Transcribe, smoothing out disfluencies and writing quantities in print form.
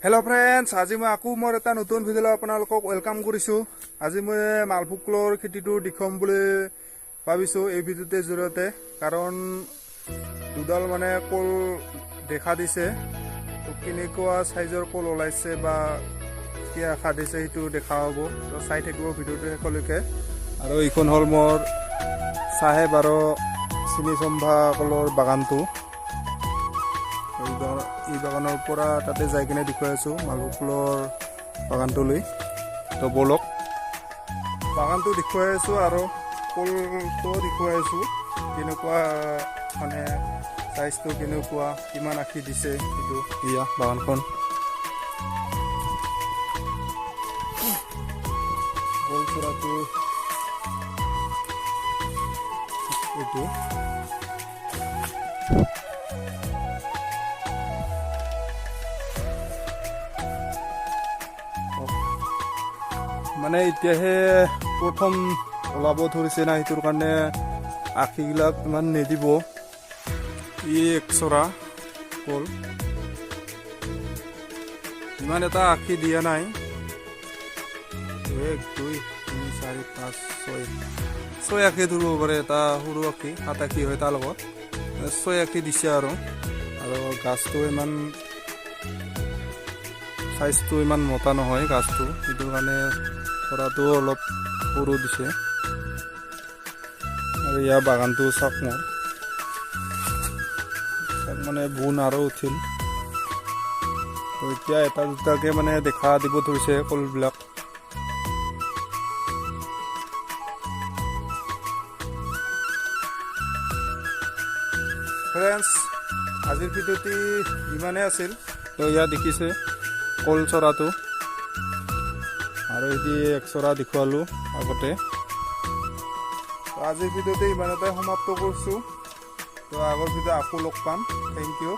Hello' friends, আজি মই আকৌ মোৰ এটা নতুন ভিডিঅ'লৈ আপোনালোকক ৱেলকাম কৰিছোঁ। আজি মই মালভোগ কলৰ খেতিটো দেখুৱাম বুলি ভাবিছোঁ এই ভিডিঅ'টোৰ জৰিয়তে, কাৰণ দুডাল মানে কল দেখা দিছে। তো কেনেকুৱা চাইজৰ কল ওলাইছে বা কি আশা দিছে সেইটো দেখা হ'ব। তো চাই থাকিব ভিডিঅ'টো শেষলৈকে। আৰু এইখন হ'ল মোৰ চাহেব আৰু চিনিচম্ভা কলৰ বাগানটো। এই বাগানৰ পৰা তাতে যাই কিনে দেখুৱাই আছোঁ মালভোগ কলৰ বাগানটোলৈ। তো বলক বাগানটো দেখুৱাই আছোঁ আৰু কলটো দেখুৱাই আছোঁ, কেনেকুৱা মানে চাইজটো কেনেকুৱা, কিমান আখি দিছে সেইটো। এয়া বাগানখন, কল চৰাটো এইটো। মানে এতিয়াহে প্ৰথম ওলাব ধৰিছে না, সেইটোৰ কাৰণে আখিবিলাক ইমান নিদিব। ই একচৰা কল, ইমান এটা আখি দিয়া নাই। 1 2 3 4 5 6 আখি ধৰিব পাৰে, এটা সৰু আখি 7 আখি হয়, তাৰ লগত 6 আখি দিছে। আৰু গাছটো ইমান চাইজটো ইমান মোটা নহয় গাছটো, সেইটো কাৰণে চৰাটো অলপ সৰু দিছে। আৰু ইয়াৰ বাগানটো চাওক, মোৰ মানে বুন আৰু উঠিল। তো এতিয়া এটা দুটাকে মানে দেখা দিব ধৰিছে কলবিলাক। ফ্ৰেণ্ডছ, আজিৰ ভিডিঅ'টি ইমানেই আছিল। তো ইয়াত দেখিছে কল চৰাটো, আৰু এটি এক চৰা দেখুৱালোঁ আগতে। তো আজিৰ ভিডিঅ'তে ইমানতে সমাপ্ত কৰিছোঁ। তো আগৰ ভিডিঅ' আকৌ লগ পাম। Thank U.